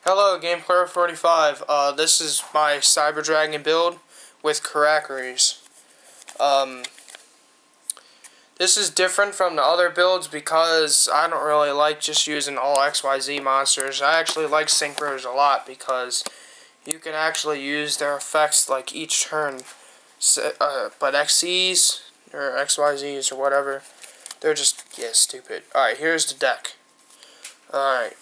Hello, Gameplayer 45. This is my Cyber Dragon build with Karakuris. This is different from the other builds because I don't really like just using all XYZ monsters. I actually like synchros a lot because you can actually use their effects like each turn. But XCs or XYZs or whatever, they're just, stupid. Alright, here's the deck. Alright.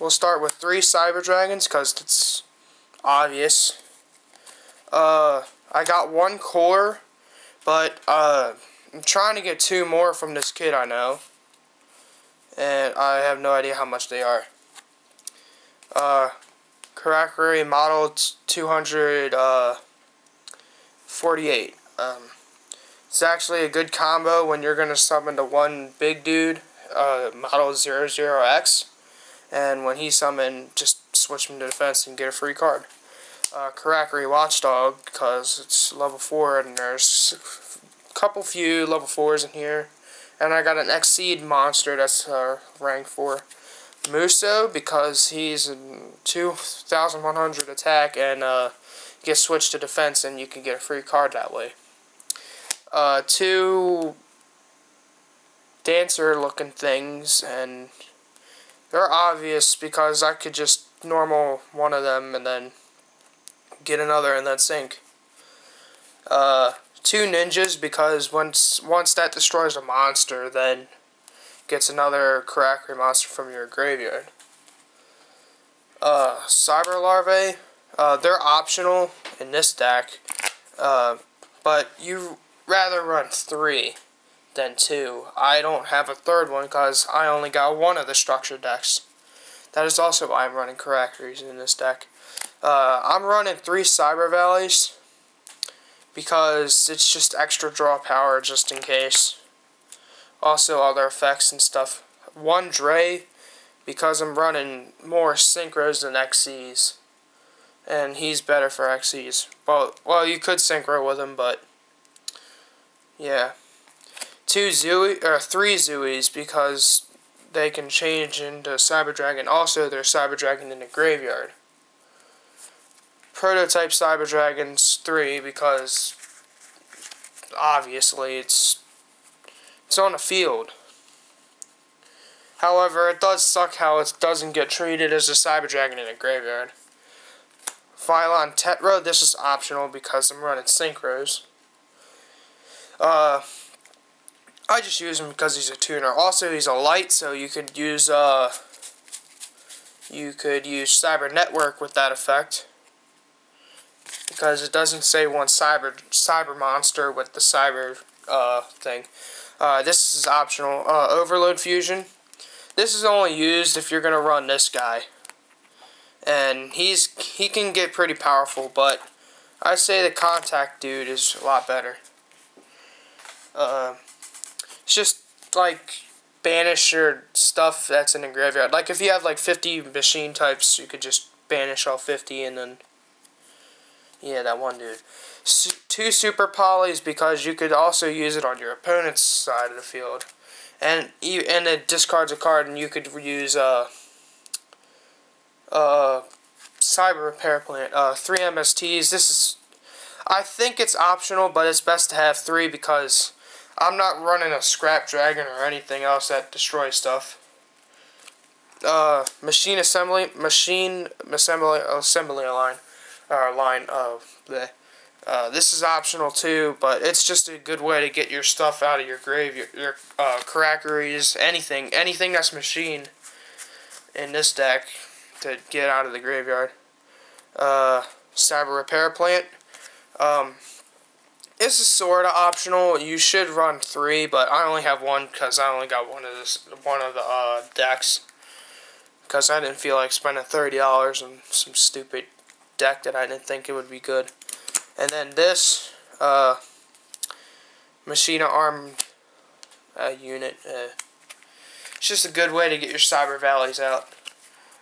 We'll start with 3 Cyber Dragons, because it's obvious. I got 1 core, but I'm trying to get 2 more from this kid I know. And I have no idea how much they are. Karakuri model 248. It's actually a good combo when you're going to summon the one big dude, model 00X. And when he's summoned, just switch him to defense and get a free card. Karakuri Watchdog, because it's level 4, and there's a few level 4s in here. And I got an Exceed monster that's rank 4. Muso, because he's a 2,100 attack and gets switched to defense, and you can get a free card that way. 2 dancer-looking things, and they're obvious because I could just normal one of them and then get another and then sync. 2 ninjas because once that destroys a monster, then gets another Karakuri monster from your graveyard. Cyber larvae, they're optional in this deck, but you rather run 3 than 2. I don't have a third one because I only got 1 of the structured decks. That is also why I'm running Karakuris in this deck. I'm running 3 Cyber Valleys because it's just extra draw power just in case. Also other effects and stuff. 1 Dre because I'm running more synchros than XCs. And he's better for XCs. Well, you could synchro with him, but yeah. 3 Zooies because they can change into Cyber Dragon. Also, they're Cyber Dragon in the graveyard. Prototype Cyber Dragons 3 because obviously it's on the field. However, it does suck how it doesn't get treated as a Cyber Dragon in the graveyard. Phylon Tetra, this is optional because I'm running synchros. I just use him because he's a tuner. Also, he's a light, so you could use Cyber Network with that effect, because it doesn't say one cyber monster with the cyber thing. This is optional. Overload Fusion. This is only used if you're gonna run this guy, and he can get pretty powerful, but I say the contact dude is a lot better. It's just like banish your stuff that's in the graveyard. Like if you have like 50 machine types, you could just banish all 50 and then, yeah, that one dude. 2 super polys because you could also use it on your opponent's side of the field. And it discards a card, and you could use Cyber Repair Plant. 3 MSTs. I think it's optional, but it's best to have 3 because I'm not running a Scrap Dragon or anything else that destroys stuff. Machine assembly line. This is optional too, but it's just a good way to get your stuff out of your graveyard, your Karakuris, anything that's machine in this deck to get out of the graveyard. Cyber Repair Plant. This is sort of optional. You should run 3, but I only have 1 because I only got one of the decks. Because I didn't feel like spending $30 on some stupid deck that I didn't think it would be good. And then this Machina armed unit. It's just a good way to get your Cyber Valleys out.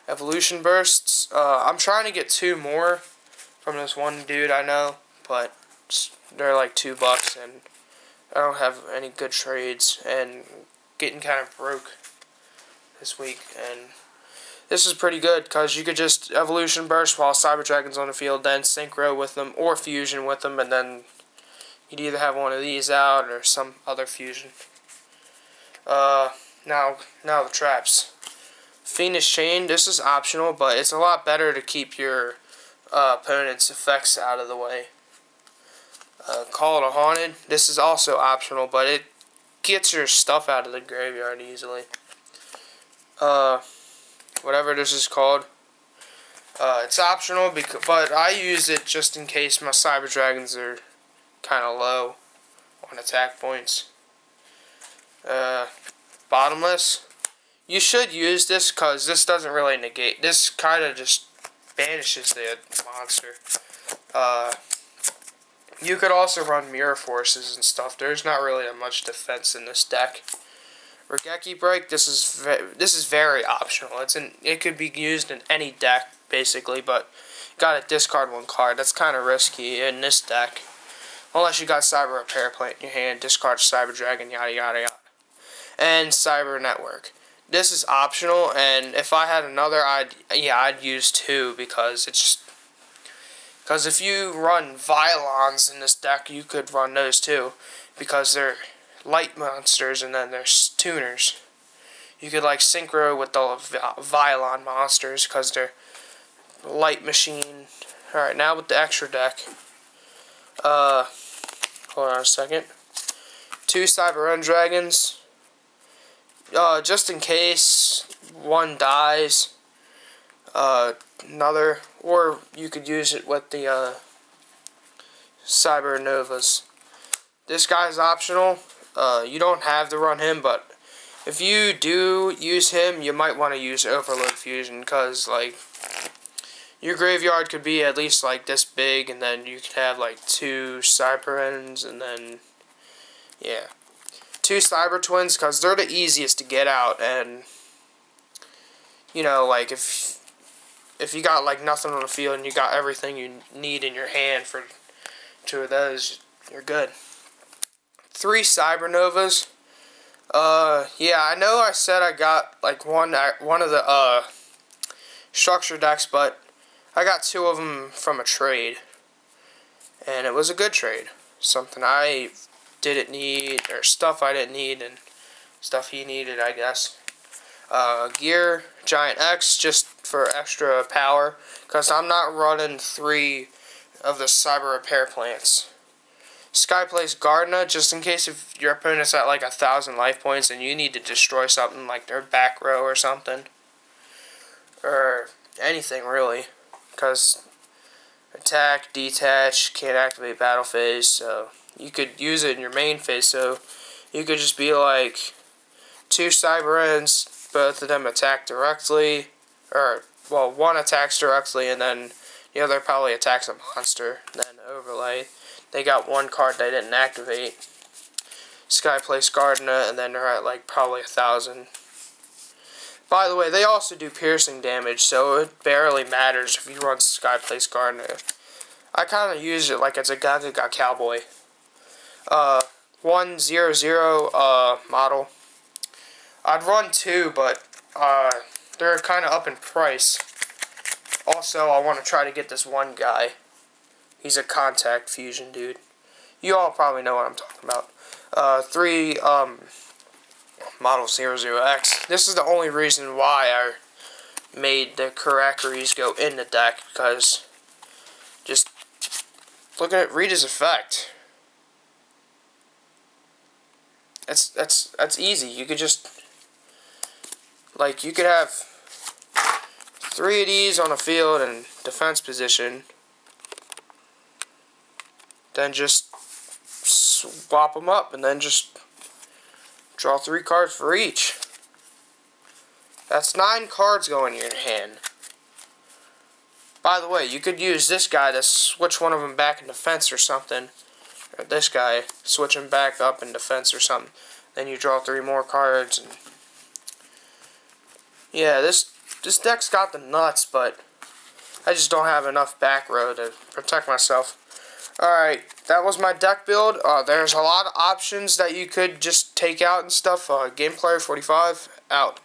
Evolution Bursts. I'm trying to get 2 more from this one dude I know, but they're like $2, and I don't have any good trades, and getting kind of broke this week. And This is pretty good because you could just Evolution Burst while Cyber Dragon's on the field, then Synchro with them or Fusion with them, and then you'd either have one of these out or some other fusion. Now the traps. Fiendish Chain, this is optional, but it's a lot better to keep your opponent's effects out of the way. Call It a Haunted, this is also optional, but it gets your stuff out of the graveyard easily. Whatever this is called. It's optional, but I use it just in case my Cyber Dragons are kind of low on attack points. Bottomless. You should use this because this doesn't really negate. This kind of just banishes the monster. You could also run Mirror Forces and stuff. There's not really that much defense in this deck. Regeki Break, this is very optional. It could be used in any deck basically, but gotta discard one card. That's kind of risky in this deck, unless you got Cyber Repair Plant in your hand. Discard Cyber Dragon, yada yada yada. And Cyber Network. This is optional, and if I had another, I'd use two because if you run Violons in this deck, you could run those too because they're light monsters, and then there's tuners. You could like synchro with the Violon monsters because they're light machine. Alright, now with the extra deck. Hold on a second. 2 Cyber End Dragons. Just in case one dies. Another, or you could use it with the Cyber Novas. This guy's optional. You don't have to run him, but if you do use him, you might want to use Overload Fusion, because like your graveyard could be at least like this big, and then you could have like 2 Cyber Ends, and then yeah, 2 Cyber Twins, because they're the easiest to get out. And you know, like if you got like nothing on the field and you got everything you need in your hand for 2 of those, you're good. 3 Cyber Novas. Yeah, I know I said I got like one of the structure decks, but I got 2 of them from a trade, and it was a good trade. Something I didn't need, or stuff I didn't need, and stuff he needed, I guess. Gear Giant X, just for extra power, because I'm not running 3 of the Cyber Repair Plants. Skyplace Gardena, just in case if your opponent's at like 1,000 life points and you need to destroy something like their back row or something, or anything really, because attack, detach, can't activate battle phase, so you could use it in your main phase. So you could just be like 2 Cyber Ends, both of them attack directly, or well, one attacks directly and then the other probably attacks a monster, then overlay. They got 1 card they didn't activate. Skyplace Gardena, and then they're at like probably 1,000. By the way, they also do piercing damage, so it barely matters if you run Skyplace Gardena. I kind of use it like it's a Gaga Cowboy. 100 model. I'd run 2, but they're kind of up in price. Also, I want to try to get this one guy. He's a contact fusion dude. You all probably know what I'm talking about. 3 model 00X. This is the only reason why I made the Karakuris go in the deck, because just look at it, read his effect. That's easy. You could just, like, you could have 3 of these on the field in defense position, then just swap them up, and then just draw 3 cards for each. That's 9 cards going in your hand. By the way, you could use this guy to switch one of them back in defense or something. Or this guy, switch him back up in defense or something. Then you draw 3 more cards. And yeah, this deck's got the nuts, but I just don't have enough back row to protect myself. Alright, that was my deck build. There's a lot of options that you could just take out and stuff. Game Player 45, out.